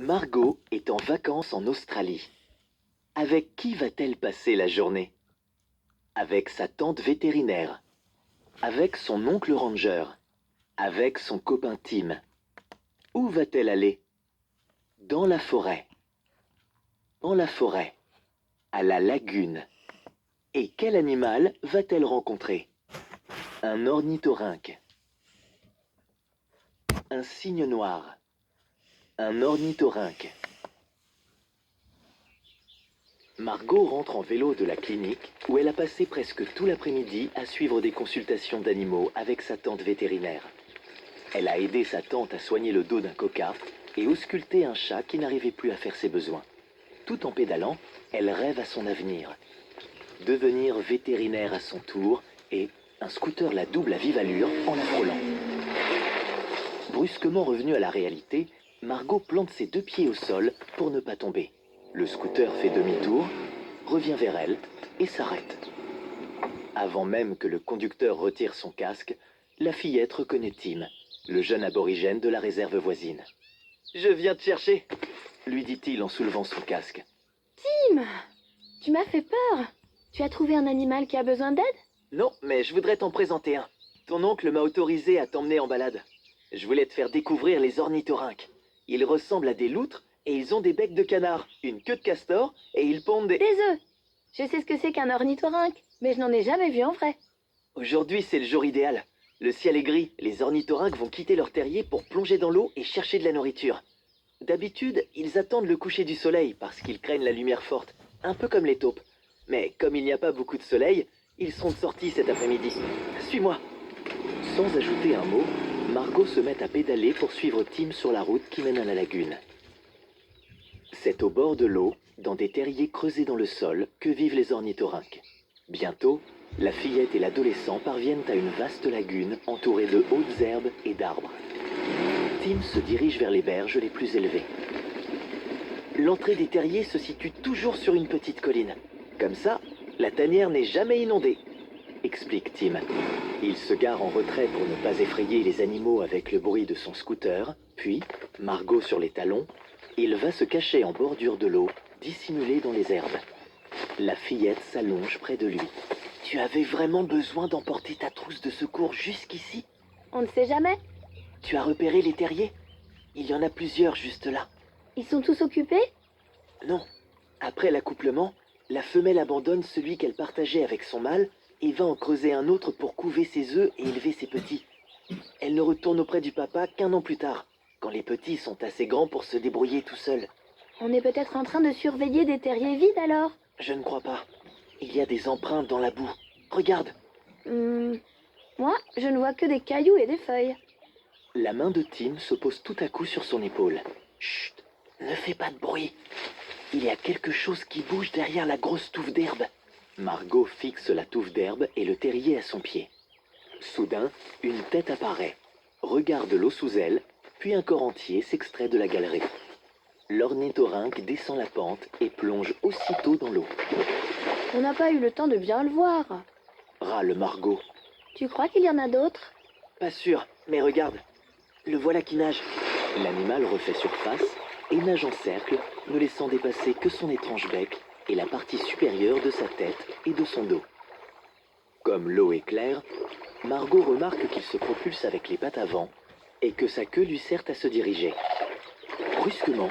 Margot est en vacances en Australie. Avec qui va-t-elle passer la journée? Avec sa tante vétérinaire, avec son oncle ranger, avec son copain Tim. Où va-t-elle aller? Dans la forêt. En la forêt, à la lagune. Et quel animal va-t-elle rencontrer? Un ornithorynque, un cygne noir, un ornithorynque. Margot rentre en vélo de la clinique où elle a passé presque tout l'après-midi à suivre des consultations d'animaux avec sa tante vétérinaire. Elle a aidé sa tante à soigner le dos d'un coquin et ausculté un chat qui n'arrivait plus à faire ses besoins. Tout en pédalant, elle rêve à son avenir. Devenir vétérinaire à son tour et un scooter la double à vive allure en la frôlant. Brusquement revenue à la réalité, Margot plante ses deux pieds au sol pour ne pas tomber. Le scooter fait demi-tour, revient vers elle et s'arrête. Avant même que le conducteur retire son casque, la fillette reconnaît Tim, le jeune aborigène de la réserve voisine. « Je viens te chercher !» lui dit-il en soulevant son casque. Tim, tu m'as fait peur. Tu as trouvé un animal qui a besoin d'aide? Non, mais je voudrais t'en présenter un. Ton oncle m'a autorisé à t'emmener en balade. Je voulais te faire découvrir les ornithorynques. Ils ressemblent à des loutres et ils ont des becs de canard, une queue de castor et ils pondent des... Des œufs. Je sais ce que c'est qu'un ornithorynque, mais je n'en ai jamais vu en vrai. Aujourd'hui, c'est le jour idéal. Le ciel est gris, les ornithorynques vont quitter leur terrier pour plonger dans l'eau et chercher de la nourriture. D'habitude, ils attendent le coucher du soleil parce qu'ils craignent la lumière forte, un peu comme les taupes. Mais comme il n'y a pas beaucoup de soleil, ils seront de sortie cet après-midi. Suis-moi. Sans ajouter un mot, Margot se met à pédaler pour suivre Tim sur la route qui mène à la lagune. C'est au bord de l'eau, dans des terriers creusés dans le sol, que vivent les ornithorynques. Bientôt, la fillette et l'adolescent parviennent à une vaste lagune entourée de hautes herbes et d'arbres. Tim se dirige vers les berges les plus élevées. L'entrée des terriers se situe toujours sur une petite colline. Comme ça, la tanière n'est jamais inondée, explique Tim. Il se gare en retrait pour ne pas effrayer les animaux avec le bruit de son scooter, puis, Margot sur les talons, il va se cacher en bordure de l'eau, dissimulé dans les herbes. La fillette s'allonge près de lui. Tu avais vraiment besoin d'emporter ta trousse de secours jusqu'ici? On ne sait jamais. Tu as repéré les terriers? Il y en a plusieurs juste là. Ils sont tous occupés? Non. Après l'accouplement, la femelle abandonne celui qu'elle partageait avec son mâle et va en creuser un autre pour couver ses œufs et élever ses petits. Elle ne retourne auprès du papa qu'un an plus tard, quand les petits sont assez grands pour se débrouiller tout seuls. On est peut-être en train de surveiller des terriers vides alors? Je ne crois pas. Il y a des empreintes dans la boue. Regarde. Moi, je ne vois que des cailloux et des feuilles. La main de Tim se pose tout à coup sur son épaule. Chut, ne fais pas de bruit. Il y a quelque chose qui bouge derrière la grosse touffe d'herbe. Margot fixe la touffe d'herbe et le terrier à son pied. Soudain, une tête apparaît, regarde l'eau sous elle, puis un corps entier s'extrait de la galerie. L'ornithorynque descend la pente et plonge aussitôt dans l'eau. On n'a pas eu le temps de bien le voir. Râle Margot. Tu crois qu'il y en a d'autres? Pas sûr, mais regarde. Le voilà qui nage. L'animal refait surface et nage en cercle, ne laissant dépasser que son étrange bec et la partie supérieure de sa tête et de son dos. Comme l'eau est claire, Margot remarque qu'il se propulse avec les pattes avant et que sa queue lui sert à se diriger. Brusquement,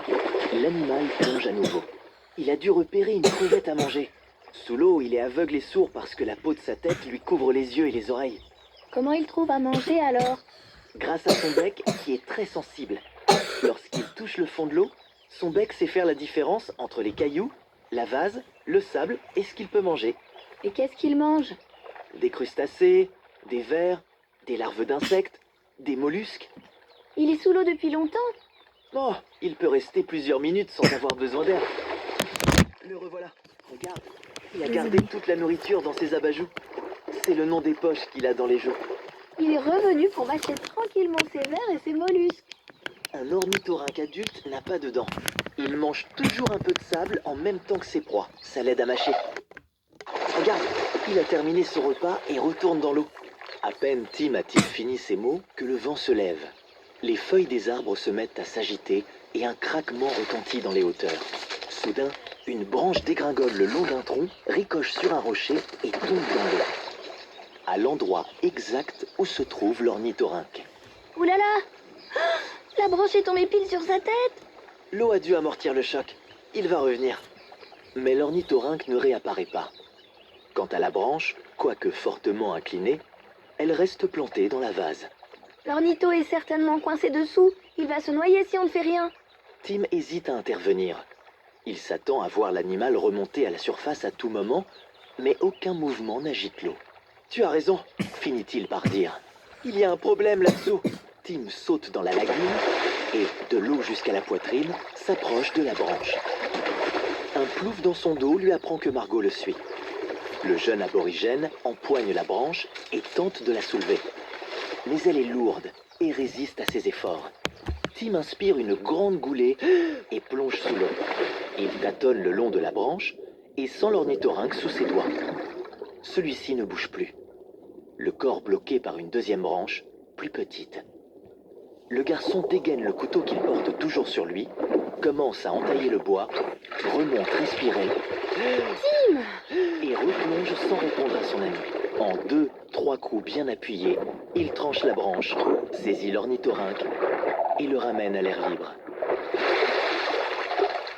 l'animal plonge à nouveau. Il a dû repérer une crevette à manger. Sous l'eau, il est aveugle et sourd parce que la peau de sa tête lui couvre les yeux et les oreilles. Comment il trouve à manger alors? Grâce à son bec qui est très sensible. Lorsqu'il touche le fond de l'eau, son bec sait faire la différence entre les cailloux, la vase, le sable et ce qu'il peut manger. Et qu'est-ce qu'il mange? Des crustacés, des vers, des larves d'insectes, des mollusques. Il est sous l'eau depuis longtemps? Oh, il peut rester plusieurs minutes sans avoir besoin d'air. Le revoilà. Regarde, il a gardé toute la nourriture dans ses abajoues. C'est le nom des poches qu'il a dans les joues. Il est revenu pour mâcher tranquillement ses vers et ses mollusques. Un ornithorynque adulte n'a pas de dents. Il mange toujours un peu de sable en même temps que ses proies. Ça l'aide à mâcher. Regarde, il a terminé son repas et retourne dans l'eau. À peine Tim a-t-il fini ses mots que le vent se lève. Les feuilles des arbres se mettent à s'agiter et un craquement retentit dans les hauteurs. Soudain, une branche dégringole le long d'un tronc, ricoche sur un rocher et tombe dans l'eau. À l'endroit exact où se trouve l'ornithorynque. Ouh là là! Ah, la branche est tombée pile sur sa tête! L'eau a dû amortir le choc. Il va revenir. Mais l'ornithorynque ne réapparaît pas. Quant à la branche, quoique fortement inclinée, elle reste plantée dans la vase. L'ornitho est certainement coincé dessous. Il va se noyer si on ne fait rien. Tim hésite à intervenir. Il s'attend à voir l'animal remonter à la surface à tout moment, mais aucun mouvement n'agite l'eau. Tu as raison, finit-il par dire. Il y a un problème là-dessous. Tim saute dans la lagune et, de l'eau jusqu'à la poitrine, s'approche de la branche. Un plouf dans son dos lui apprend que Margot le suit. Le jeune aborigène empoigne la branche et tente de la soulever. Mais elle est lourde et résiste à ses efforts. Tim inspire une grande goulée et plonge sous l'eau. Il tâtonne le long de la branche et sent l'ornithorynque sous ses doigts. Celui-ci ne bouge plus. Le corps bloqué par une deuxième branche, plus petite. Le garçon dégaine le couteau qu'il porte toujours sur lui, commence à entailler le bois, remonte respirer Tim! et replonge sans répondre à son ami. En 2-3 coups bien appuyés, il tranche la branche, saisit l'ornithorynque et le ramène à l'air libre.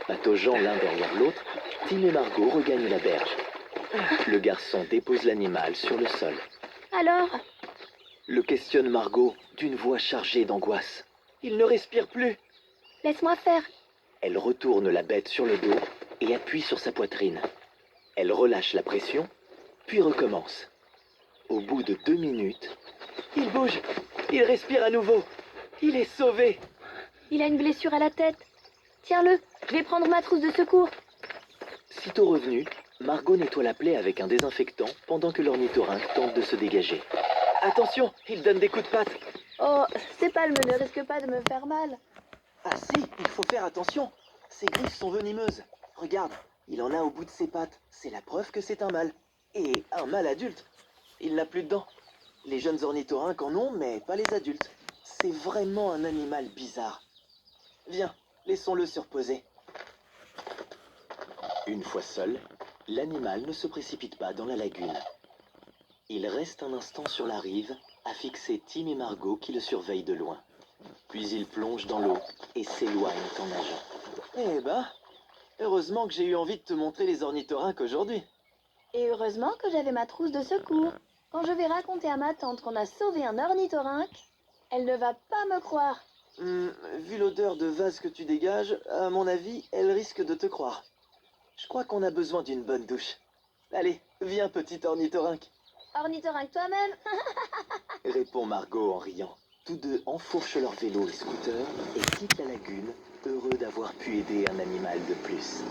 Pataugeant l'un derrière l'autre, Tim et Margot regagnent la berge. Le garçon dépose l'animal sur le sol. Alors? Le questionne Margot d'une voix chargée d'angoisse. Il ne respire plus. Laisse-moi faire. Elle retourne la bête sur le dos et appuie sur sa poitrine. Elle relâche la pression, puis recommence. Au bout de 2 minutes, il bouge. Il respire à nouveau. Il est sauvé. Il a une blessure à la tête. Tiens-le, je vais prendre ma trousse de secours. Sitôt revenu, Margot nettoie la plaie avec un désinfectant pendant que l'ornithorynque tente de se dégager. Attention, il donne des coups de patte. Oh, ces palmes ne risquent pas de me faire mal. Ah si, il faut faire attention. Ses griffes sont venimeuses. Regarde, il en a au bout de ses pattes. C'est la preuve que c'est un mâle. Et un mâle adulte. Il n'a plus de dents. Les jeunes ornithorynques en ont, mais pas les adultes. C'est vraiment un animal bizarre. Viens, laissons-le se reposer. Une fois seul, l'animal ne se précipite pas dans la lagune. Il reste un instant sur la rive, à fixer Tim et Margot qui le surveillent de loin. Puis il plonge dans l'eau et s'éloigne en nageant. Eh ben, heureusement que j'ai eu envie de te montrer les ornithorynques aujourd'hui. Et heureusement que j'avais ma trousse de secours. Quand je vais raconter à ma tante qu'on a sauvé un ornithorynque, elle ne va pas me croire. Vu l'odeur de vase que tu dégages, à mon avis, elle risque de te croire. Je crois qu'on a besoin d'une bonne douche. Allez, viens petit ornithorynque. Ornithorynque toi-même? Répond Margot en riant. Tous deux enfourchent leur vélo et scooter et quittent la lagune, heureux d'avoir pu aider un animal de plus.